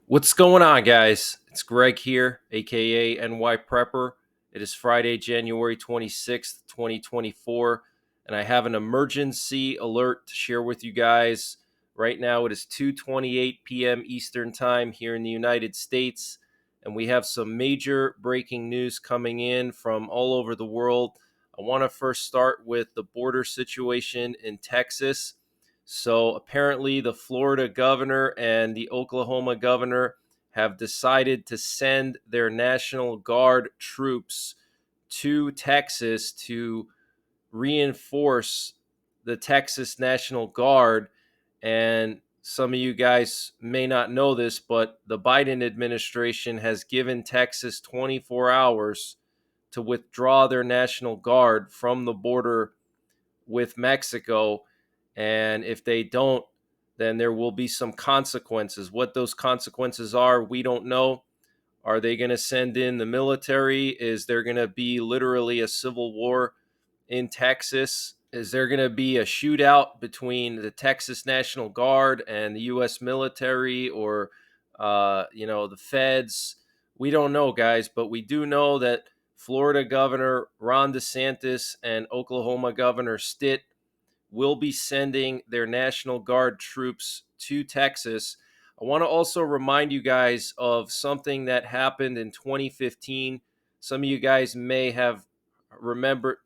What's going on, guys? It's Greg here, aka NYPrepper. It is Friday, January 26th, 2024, and I have an emergency alert to share with you guys. Right now, it is 2:28 p.m. Eastern Time here in the United States, and we have some major breaking news coming in from all over the world. I want to first start with the border situation in Texas. So apparently, the Florida governor and the Oklahoma governor have decided to send their National Guard troops to Texas to reinforce the Texas National Guard. And some of you guys may not know this, but the Biden administration has given Texas 24 hours to withdraw their National Guard from the border with Mexico. And if they don't, then there will be some consequences. What those consequences are, we don't know. Are they going to send in the military? Is there going to be literally a civil war in Texas? Is there going to be a shootout between the Texas National Guard and the U.S. military or, the feds? We don't know, guys, but we do know that Florida Governor Ron DeSantis and Oklahoma Governor Stitt will be sending their National Guard troops to Texas. I want to also remind you guys of something that happened in 2015. Some of you guys may have remembered.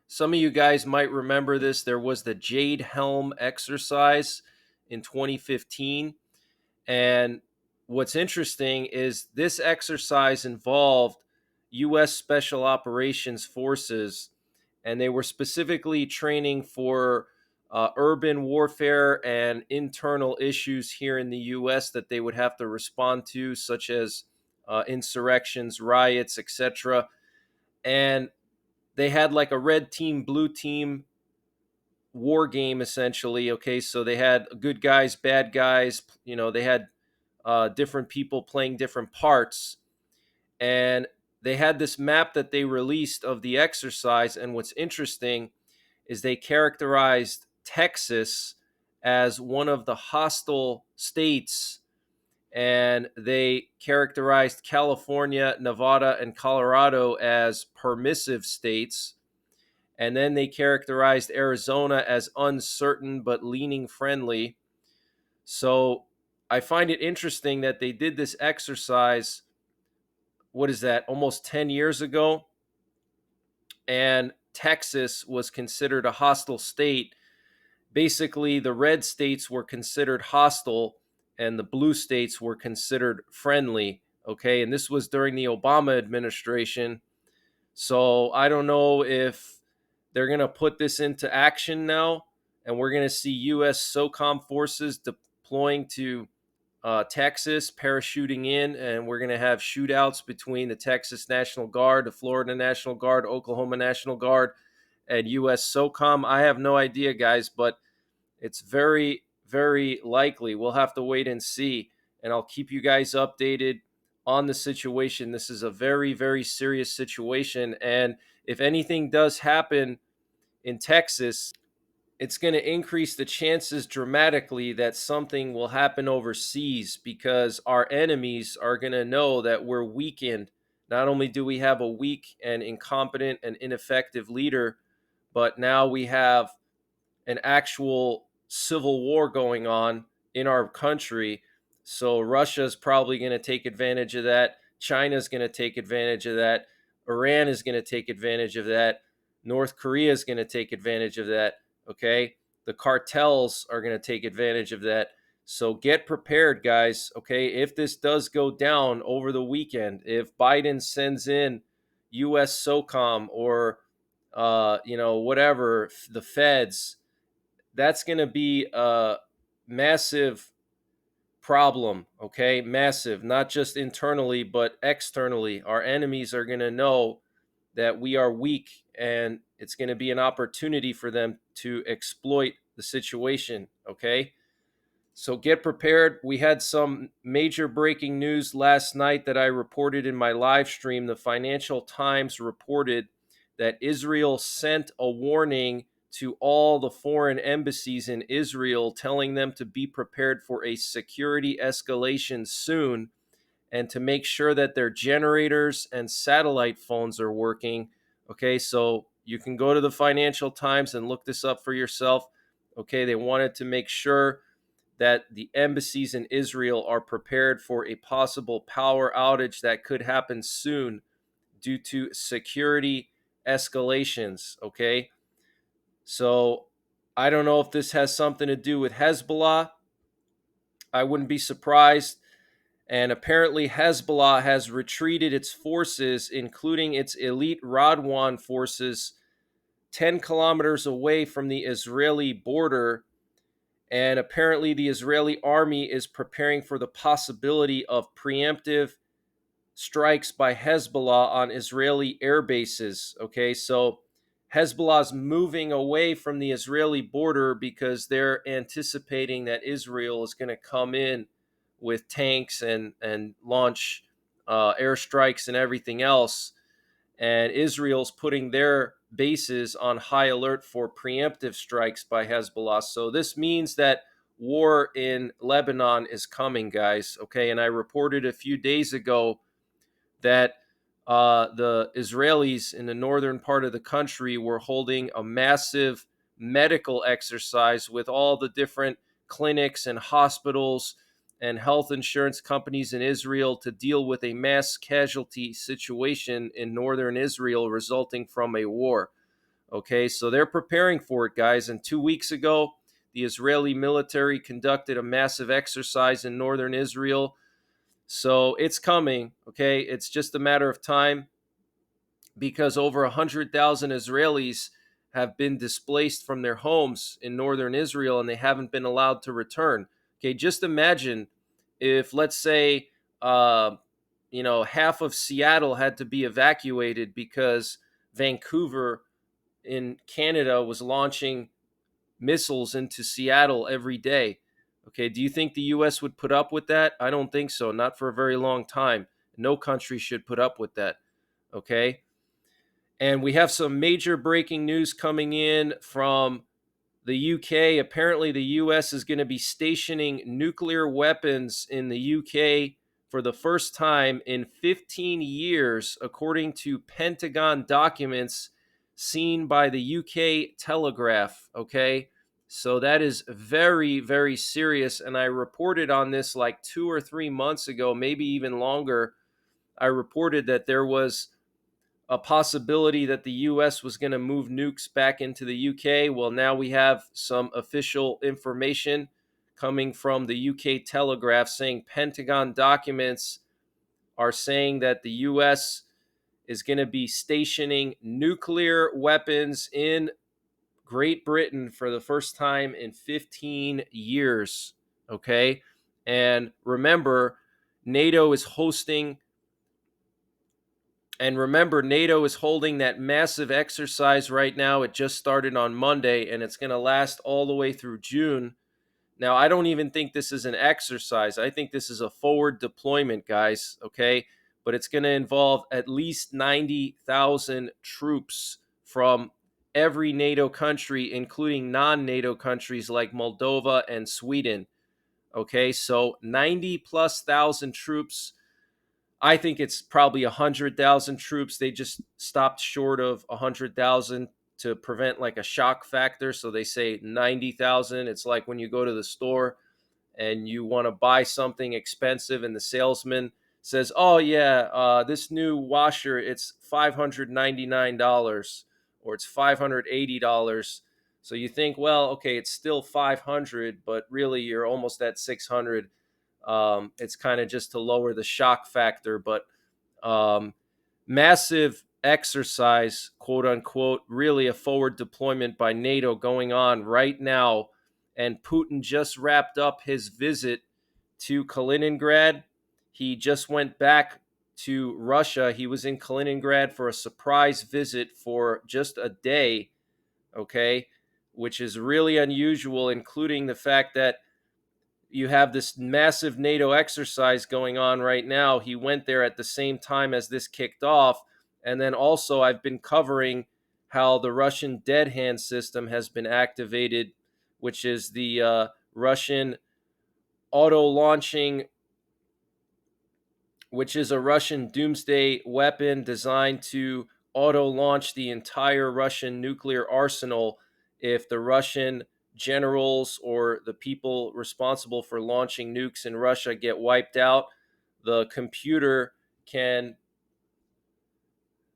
Some of you guys might remember this. There was the Jade Helm exercise in 2015. And what's interesting is this exercise involved U.S. Special Operations Forces, and they were specifically training for urban warfare and internal issues here in the U.S. that they would have to respond to, such as insurrections, riots, etc. And they had like a red team, blue team war game essentially. Okay, so they had good guys, bad guys. They had different people playing different parts, and they had this map that they released of the exercise. And what's interesting is they characterized Texas as one of the hostile states, and they characterized California, Nevada, and Colorado as permissive states. And then they characterized Arizona as uncertain but leaning friendly. So I find it interesting that they did this exercise, what is that, almost 10 years ago? And Texas was considered a hostile state. Basically, the red states were considered hostile and the blue states were considered friendly. Okay. And this was during the Obama administration. So I don't know if they're going to put this into action now, and we're going to see U.S. SOCOM forces deploying to Texas, parachuting in, and we're going to have shootouts between the Texas National Guard, the Florida National Guard, Oklahoma National Guard, and U.S. SOCOM. I have no idea, guys, but it's very, very likely. We'll have to wait and see, and I'll keep you guys updated on the situation. This is a very, very serious situation, and if anything does happen in Texas, it's going to increase the chances dramatically that something will happen overseas, because our enemies are going to know that we're weakened. Not only do we have a weak and incompetent and ineffective leader, but now we have an actual civil war going on in our country. So Russia's probably going to take advantage of that. China's going to take advantage of that. Iran is going to take advantage of that. North Korea is going to take advantage of that. Okay. The cartels are going to take advantage of that. So get prepared, guys. Okay. If this does go down over the weekend, if Biden sends in US SOCOM or, whatever, the feds, that's going to be a massive problem. Okay. Massive, not just internally, but externally. Our enemies are going to know that we are weak, and it's going to be an opportunity for them to exploit the situation. Okay. So get prepared. We had some major breaking news last night that I reported in my live stream. The Financial Times reported that Israel sent a warning to all the foreign embassies in Israel, telling them to be prepared for a security escalation soon and to make sure that their generators and satellite phones are working. Okay, so you can go to the Financial Times and look this up for yourself. Okay, they wanted to make sure that the embassies in Israel are prepared for a possible power outage that could happen soon due to security escalations. Okay, so I don't know if this has something to do with Hezbollah. I wouldn't be surprised. And apparently, Hezbollah has retreated its forces, including its elite Radwan forces, 10 kilometers away from the Israeli border. And apparently, the Israeli army is preparing for the possibility of preemptive strikes by Hezbollah on Israeli air bases. Okay, so Hezbollah's moving away from the Israeli border because they're anticipating that Israel is going to come in with tanks and launch airstrikes and everything else. And Israel's putting their bases on high alert for preemptive strikes by Hezbollah. So this means that war in Lebanon is coming, guys. Okay, and I reported a few days ago that the Israelis in the northern part of the country were holding a massive medical exercise with all the different clinics and hospitals and health insurance companies in Israel to deal with a mass casualty situation in northern Israel resulting from a war. Okay, so they're preparing for it, guys. And 2 weeks ago, the Israeli military conducted a massive exercise in northern Israel. So it's coming, okay? It's just a matter of time because over 100,000 Israelis have been displaced from their homes in northern Israel and they haven't been allowed to return. Okay, just imagine if, let's say, half of Seattle had to be evacuated because Vancouver in Canada was launching missiles into Seattle every day. Okay, do you think the US would put up with that? I don't think so, not for a very long time. No country should put up with that. Okay? And we have some major breaking news coming in from the UK. Apparently, the US is going to be stationing nuclear weapons in the UK for the first time in 15 years, according to Pentagon documents seen by the UK Telegraph. Okay. So that is very, very serious. And I reported on this like 2 or 3 months ago, maybe even longer. I reported that there was a possibility that the US was going to move nukes back into the UK. Well, now we have some official information coming from the UK Telegraph saying Pentagon documents are saying that the US is going to be stationing nuclear weapons in Great Britain for the first time in 15 years. Okay. And remember, NATO is hosting And remember, NATO is holding that massive exercise right now. It just started on Monday, and it's going to last all the way through June. Now, I don't even think this is an exercise. I think this is a forward deployment, guys, okay? But it's going to involve at least 90,000 troops from every NATO country, including non-NATO countries like Moldova and Sweden, okay? So 90 plus thousand troops. I think it's probably 100,000 troops. They just stopped short of 100,000 to prevent like a shock factor. So they say 90,000. It's like when you go to the store and you want to buy something expensive and the salesman says, "Oh yeah, this new washer, it's $599 or it's $580." So you think, well, okay, it's still 500, but really you're almost at 600. It's kind of just to lower the shock factor, but massive exercise, quote unquote, really a forward deployment by NATO going on right now. And Putin just wrapped up his visit to Kaliningrad. He just went back to Russia. He was in Kaliningrad for a surprise visit for just a day, okay, which is really unusual, including the fact that you have this massive NATO exercise going on right now. He went there at the same time as this kicked off. And then also, I've been covering how the Russian dead hand system has been activated, which is the Russian auto launching, which is a Russian doomsday weapon designed to auto launch the entire Russian nuclear arsenal if the Russian generals or the people responsible for launching nukes in Russia get wiped out. The computer can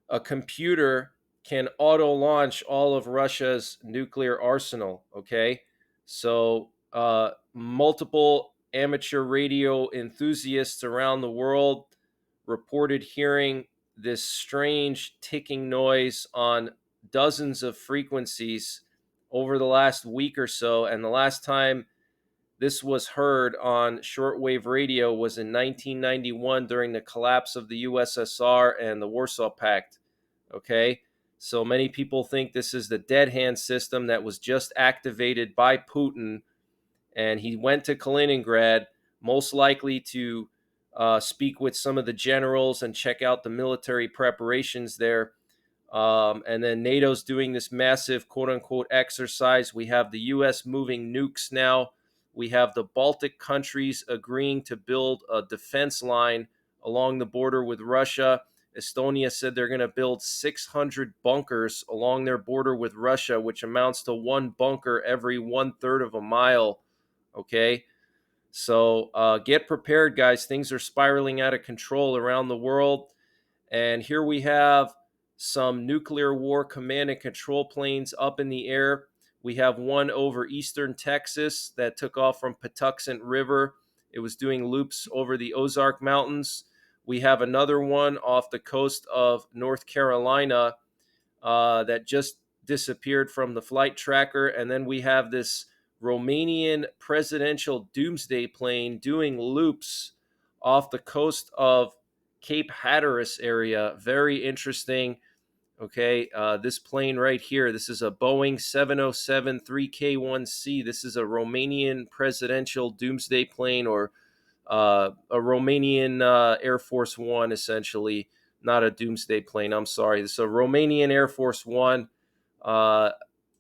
a computer can auto launch all of Russia's nuclear arsenal. Okay, so multiple amateur radio enthusiasts around the world reported hearing this strange ticking noise on dozens of frequencies over the last week or so. And the last time this was heard on shortwave radio was in 1991 during the collapse of the USSR and the Warsaw Pact. Okay, so many people think this is the dead hand system that was just activated by Putin, and he went to Kaliningrad, most likely to speak with some of the generals and check out the military preparations there. And then NATO's doing this massive quote unquote exercise. We have the US moving nukes now. We have the Baltic countries agreeing to build a defense line along the border with Russia. Estonia said they're going to build 600 bunkers along their border with Russia, which amounts to one bunker every 1/3 of a mile. Okay. So get prepared, guys. Things are spiraling out of control around the world. And here we have some nuclear war command and control planes up in the air. We have one over eastern Texas that took off from Patuxent River. It was doing loops over the Ozark Mountains. We have another one off the coast of North Carolina that just disappeared from the flight tracker. And then we have this Romanian presidential doomsday plane doing loops off the coast of Cape Hatteras area. Very interesting. Okay, this plane right here, this is a Boeing 707 3K1C. This is a Romanian presidential doomsday plane, or a Romanian Air Force One, essentially. Not a doomsday plane, I'm sorry. This is a Romanian Air Force One. Uh,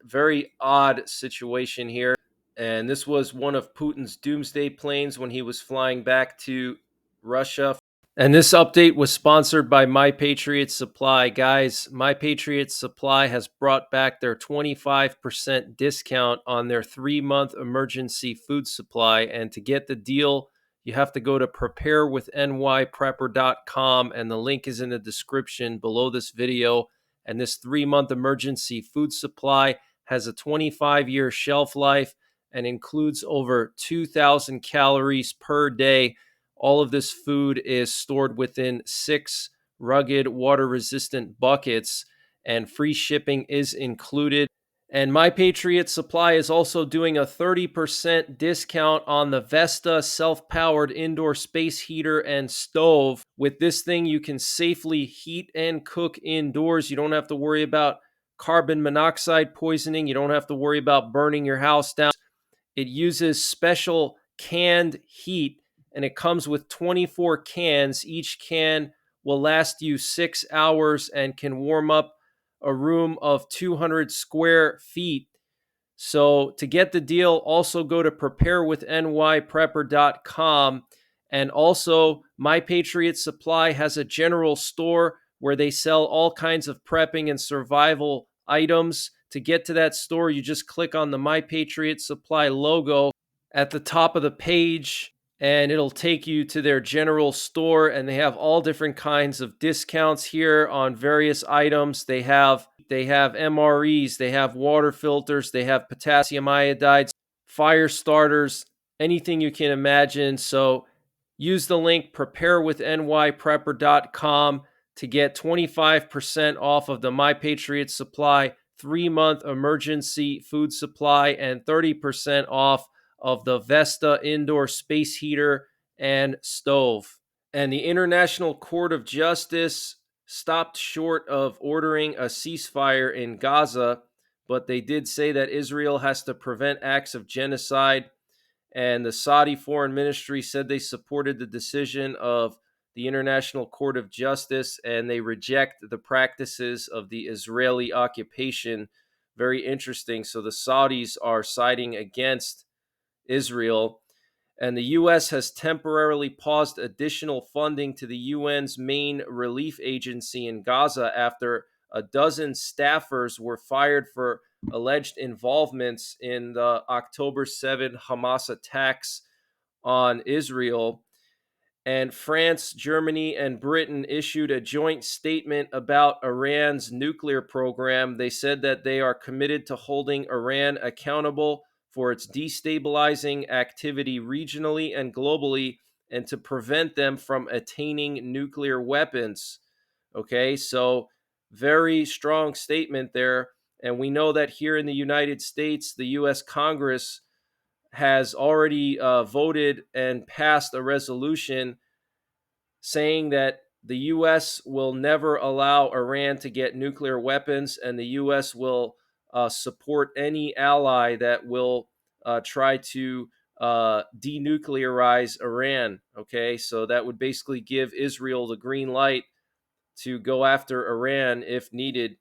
Very odd situation here. And this was one of Putin's doomsday planes when he was flying back to Russia. And this update was sponsored by Patriot Supply. Guys, Patriot Supply has brought back their 25% discount on their 3-month emergency food supply. And to get the deal, you have to go to preparewithNYPrepper.com, and the link is in the description below this video. And this 3-month emergency food supply has a 25-year shelf life and includes over 2,000 calories per day. All of this food is stored within 6 rugged, water-resistant buckets, and free shipping is included. And Patriot Supply is also doing a 30% discount on the Vesta self-powered indoor space heater and stove. With this thing, you can safely heat and cook indoors. You don't have to worry about carbon monoxide poisoning. You don't have to worry about burning your house down. It uses special canned heat, and it comes with 24 cans. Each can will last you 6 hours and can warm up a room of 200 square feet. So to get the deal, also go to preparewithNYPrepper.com. And also, Patriot Supply has a general store where they sell all kinds of prepping and survival items. To get to that store, you just click on the Patriot Supply logo at the top of the page, and it'll take you to their general store. And they have all different kinds of discounts here on various items. They have MREs, they have water filters, they have potassium iodides, fire starters, anything you can imagine. So use the link preparewithNYPrepper.com to get 25% off of the Patriot Supply 3-month emergency food supply and 30% off of the Vesta indoor space heater and stove. And the International Court of Justice stopped short of ordering a ceasefire in Gaza, but they did say that Israel has to prevent acts of genocide. And the Saudi Foreign Ministry said they supported the decision of the International Court of Justice, and they reject the practices of the Israeli occupation. Very interesting. So the Saudis are siding against Israel. And the U.S. has temporarily paused additional funding to the UN's main relief agency in Gaza after a dozen staffers were fired for alleged involvements in the October 7 Hamas attacks on Israel. And France, Germany, and Britain issued a joint statement about Iran's nuclear program. They said that they are committed to holding Iran accountable for its destabilizing activity regionally and globally, and to prevent them from attaining nuclear weapons. Okay, so very strong statement there. And we know that here in the United States, the U.S. Congress has already voted and passed a resolution saying that the U.S. will never allow Iran to get nuclear weapons, and the U.S. will support any ally that will try to denuclearize Iran. Okay, so that would basically give Israel the green light to go after Iran if needed.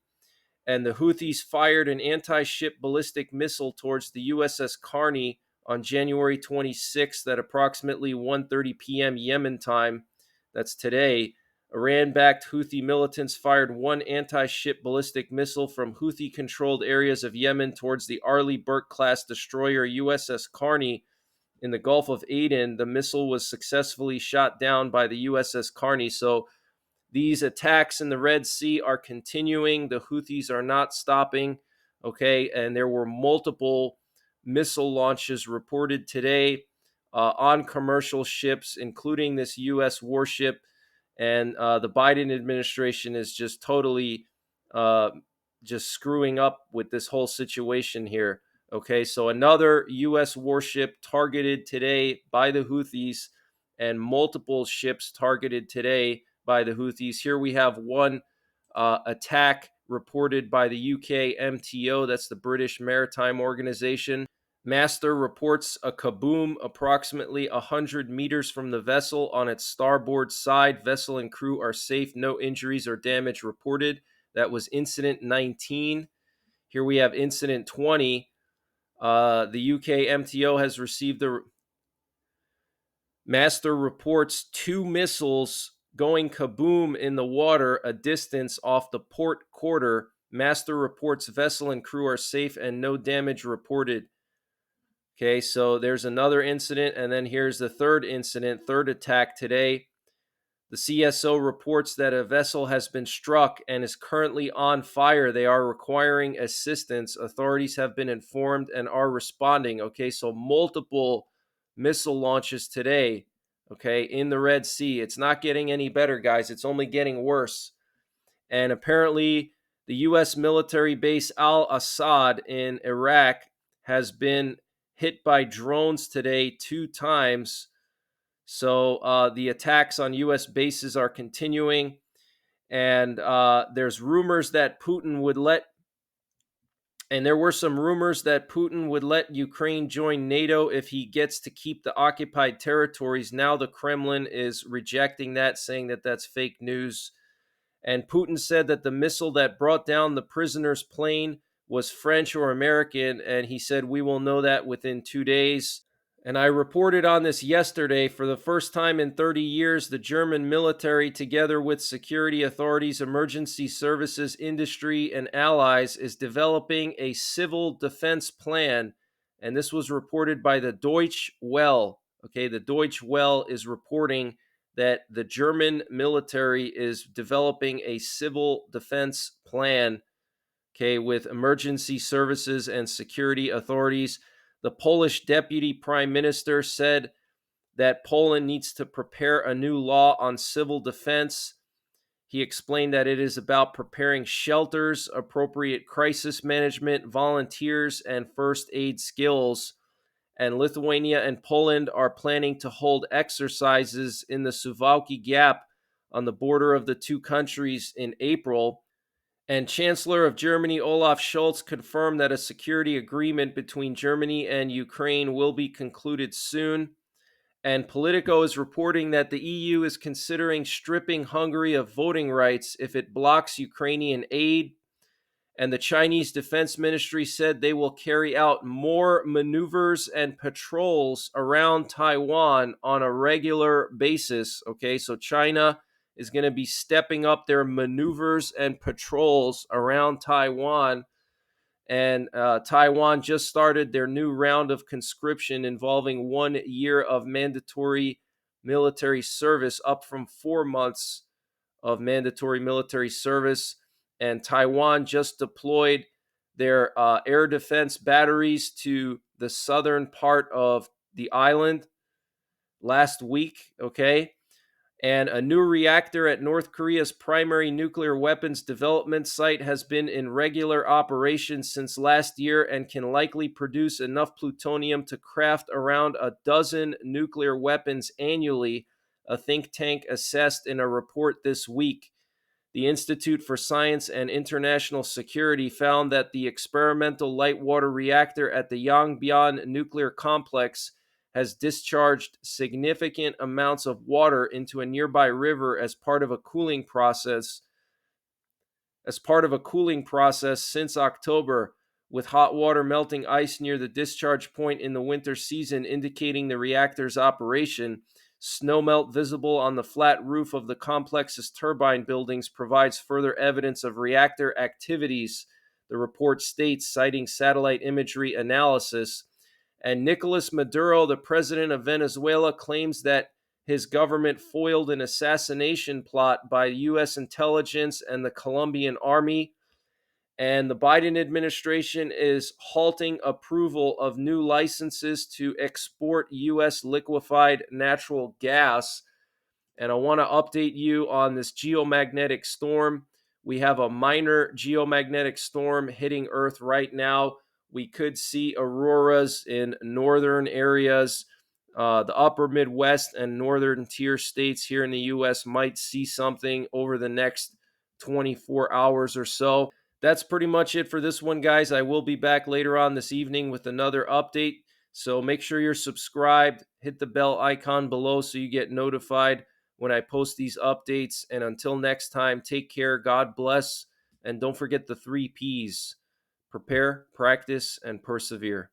And the Houthis fired an anti-ship ballistic missile towards the USS Carney on January 26th at approximately 1:30 p.m. Yemen time. That's today. Iran-backed Houthi militants fired one anti-ship ballistic missile from Houthi-controlled areas of Yemen towards the Arleigh Burke-class destroyer USS Carney in the Gulf of Aden. The missile was successfully shot down by the USS Carney. So these attacks in the Red Sea are continuing. The Houthis are not stopping. Okay, and there were multiple missile launches reported today on commercial ships, including this U.S. warship. And the Biden administration is just totally just screwing up with this whole situation here. Okay, so another U.S. warship targeted today by the Houthis, and multiple ships targeted today by the Houthis. Here we have one attack reported by the UK MTO, that's the British Maritime Organization. Master reports a kaboom approximately 100 meters from the vessel on its starboard side. Vessel and crew are safe. No injuries or damage reported. That was incident 19. Here we have incident 20. The UK MTO has received the Master reports two missiles going kaboom in the water a distance off the port quarter. Master reports vessel and crew are safe and no damage reported. Okay, so there's another incident, and then here's the third incident, third attack today. The CSO reports that a vessel has been struck and is currently on fire. They are requiring assistance. Authorities have been informed and are responding. Okay, so multiple missile launches today, okay, in the Red Sea. It's not getting any better, guys. It's only getting worse. And apparently, the U.S. military base Al-Assad in Iraq has been hit by drones today 2 times. So the attacks on U.S. bases are continuing, and there's rumors that Putin would let, and there were some rumors that Putin would let Ukraine join NATO if he gets to keep the occupied territories. Now the Kremlin is rejecting that, saying that that's fake news. And Putin said that the missile that brought down the prisoner's plane was French or American, and he said we will know that within 2 days. And I reported on this yesterday. For the first time in 30 years, the German military, together with security authorities, emergency services, industry, and allies, is developing a civil defense plan. And this was reported by the Deutsche Welle. Okay, the Deutsche Welle is reporting that the German military is developing a civil defense plan, okay, with emergency services and security authorities. The Polish deputy prime minister said that Poland needs to prepare a new law on civil defense. He explained that it is about preparing shelters, appropriate crisis management, volunteers, and first aid skills. And Lithuania and Poland are planning to hold exercises in the Suwałki Gap on the border of the two countries in April. And Chancellor of Germany Olaf Scholz confirmed that a security agreement between Germany and Ukraine will be concluded soon. And Politico is reporting that the EU is considering stripping Hungary of voting rights if it blocks Ukrainian aid. And the Chinese Defense Ministry said they will carry out more maneuvers and patrols around Taiwan on a regular basis. Okay, so China is going to be stepping up their maneuvers and patrols around Taiwan. And Taiwan just started their new round of conscription involving 1 year of mandatory military service, up from 4 months of mandatory military service. And Taiwan just deployed their air defense batteries to the southern part of the island last week. Okay. And a new reactor at North Korea's primary nuclear weapons development site has been in regular operation since last year and can likely produce enough plutonium to craft around a dozen nuclear weapons annually, a think tank assessed in a report this week. The Institute for Science and International Security found that the experimental light water reactor at the Yongbyon nuclear complex has discharged significant amounts of water into a nearby river as part of a cooling process since October, with hot water melting ice near the discharge point in the winter season indicating the reactor's operation. Snowmelt visible on the flat roof of the complex's turbine buildings provides further evidence of reactor activities, the report states, citing satellite imagery analysis. And Nicolas Maduro, the president of Venezuela, claims that his government foiled an assassination plot by U.S. intelligence and the Colombian army. And the Biden administration is halting approval of new licenses to export U.S. liquefied natural gas. And I want to update you on this geomagnetic storm. We have a minor geomagnetic storm hitting Earth right now. We could see auroras in northern areas. The upper Midwest and northern tier states here in the U.S. might see something over the next 24 hours or so. That's pretty much it for this one, guys. I will be back later on this evening with another update. So make sure you're subscribed. Hit the bell icon below so you get notified when I post these updates. And until next time, take care. God bless. And don't forget the 3 Ps: prepare, practice, and persevere.